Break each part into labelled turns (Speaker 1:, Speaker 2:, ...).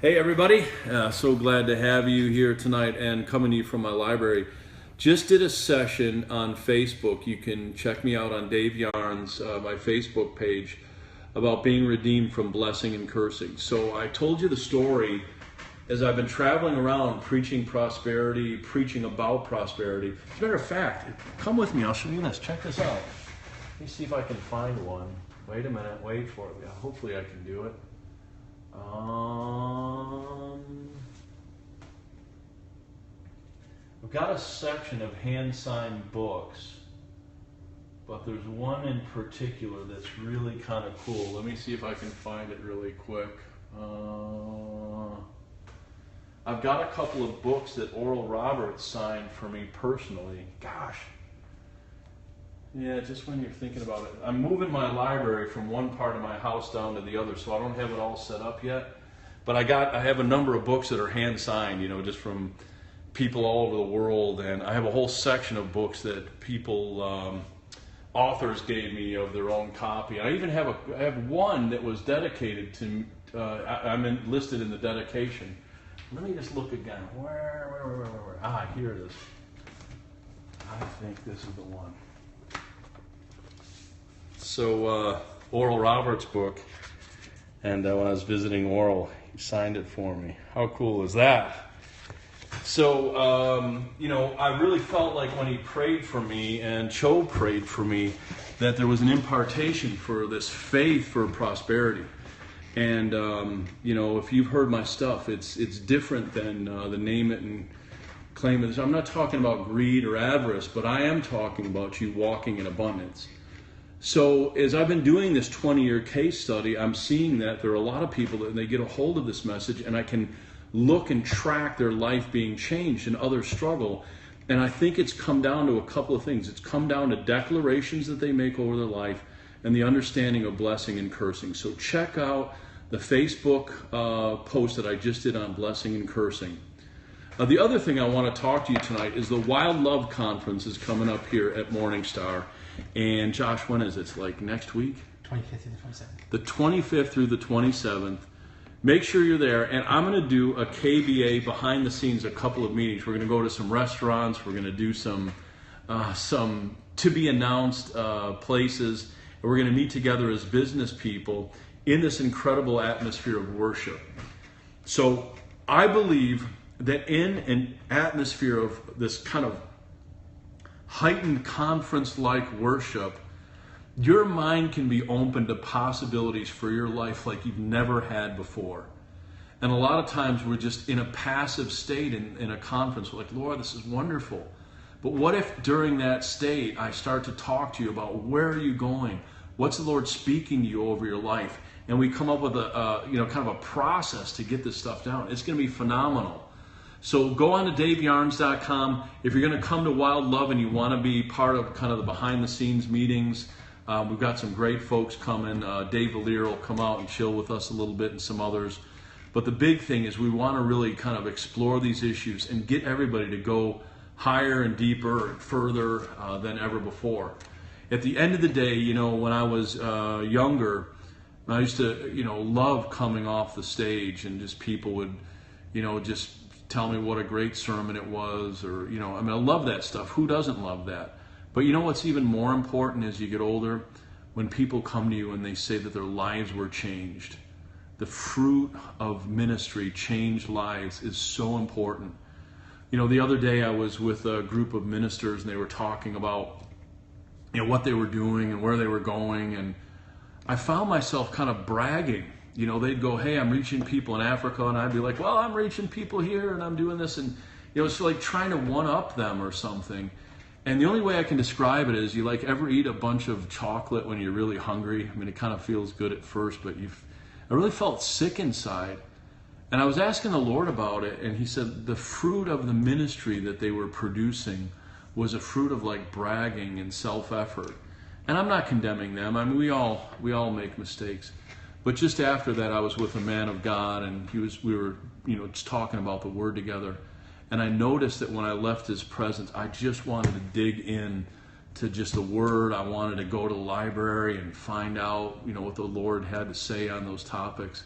Speaker 1: Hey everybody, so glad to have you here tonight and coming to you from my library. Just did a session on Facebook. You can check me out on Dave Yarn's, my Facebook page, about being redeemed from blessing and cursing. So I told you the story as I've been traveling around preaching prosperity, preaching about prosperity. As a matter of fact, come with me, I'll show you this. Check this out. Let me see if I can find one. Wait a minute, wait for it. Hopefully I can do it. I've got a section of hand-signed books, but there's one in particular that's really kind of cool. Let me see if I can find it really quick. I've got a couple of books that Oral Roberts signed for me personally. Gosh. Yeah, just when you're thinking about it. I'm moving my library from one part of my house down to the other, so I don't have it all set up yet. But I have a number of books that are hand-signed, just from people all over the world. And I have a whole section of books that people, authors gave me of their own copy. I even have I have one that was dedicated to, I'm listed in the dedication. Let me just look again. Where? Ah, here it is. I think this is the one. So, Oral Roberts' book, and when I was visiting Oral, he signed it for me. How cool is that? So, I really felt like when he prayed for me, and Cho prayed for me, that there was an impartation for this faith for prosperity. And, if you've heard my stuff, it's different than the name it and claim it. I'm not talking about greed or avarice, but I am talking about you walking in abundance. So as I've been doing this 20-year case study, I'm seeing that there are a lot of people that they get a hold of this message, and I can look and track their life being changed and others struggle. And I think it's come down to a couple of things. It's come down to declarations that they make over their life and the understanding of blessing and cursing. So check out the Facebook post that I just did on blessing and cursing. The other thing I want to talk to you tonight is the Wild Love Conference is coming up here at Morningstar. And Josh, when is it? It's like next week?
Speaker 2: 25th through the 27th.
Speaker 1: The 25th through the 27th. Make sure you're there. And I'm going to do a KBA behind the scenes, a couple of meetings. We're going to go to some restaurants. We're going to do some to be announced places. And we're going to meet together as business people in this incredible atmosphere of worship. So I believe that in an atmosphere of this kind of heightened conference-like worship, your mind can be open to possibilities for your life like you've never had before. And a lot of times we're just in a passive state in a conference. We're like, Lord, this is wonderful. But what if during that state I start to talk to you about where are you going? What's the Lord speaking to you over your life? And we come up with kind of a process to get this stuff down. It's going to be phenomenal. So go on to DaveYarns.com. If you're going to come to Wild Love and you want to be part of kind of the behind-the-scenes meetings, we've got some great folks coming. Dave Valier will come out and chill with us a little bit and some others. But the big thing is we want to really kind of explore these issues and get everybody to go higher and deeper and further than ever before. At the end of the day, when I was younger, I used to, love coming off the stage and just people would, just tell me what a great sermon it was, or, I love that stuff. Who doesn't love that? But what's even more important as you get older? When people come to you and they say that their lives were changed. The fruit of ministry, changed lives, is so important. The other day I was with a group of ministers and they were talking about, what they were doing and where they were going, and I found myself kind of bragging. They'd go, hey, I'm reaching people in Africa, and I'd be like, well, I'm reaching people here, and I'm doing this, and it's like trying to one-up them or something. And the only way I can describe it is, you ever eat a bunch of chocolate when you're really hungry? It kind of feels good at first, but I really felt sick inside. And I was asking the Lord about it, and He said the fruit of the ministry that they were producing was a fruit of bragging and self-effort. And I'm not condemning them. we all make mistakes. But just after that, I was with a man of God, and we were, just talking about the Word together. And I noticed that when I left his presence, I just wanted to dig in to just the Word. I wanted to go to the library and find out, what the Lord had to say on those topics.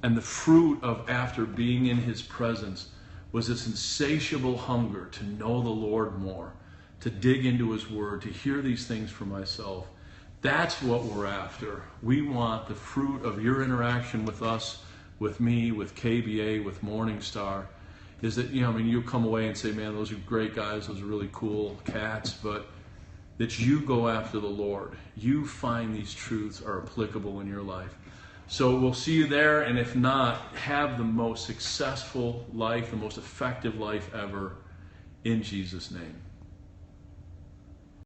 Speaker 1: And the fruit of after being in his presence was this insatiable hunger to know the Lord more, to dig into his word, to hear these things for myself. That's what we're after. We want the fruit of your interaction with us, with me, with KBA, with Morning Star, is that, you come away and say, man, those are great guys, those are really cool cats, but that you go after the Lord. You find these truths are applicable in your life. So we'll see you there, and if not, have the most successful life, the most effective life ever, in Jesus' name.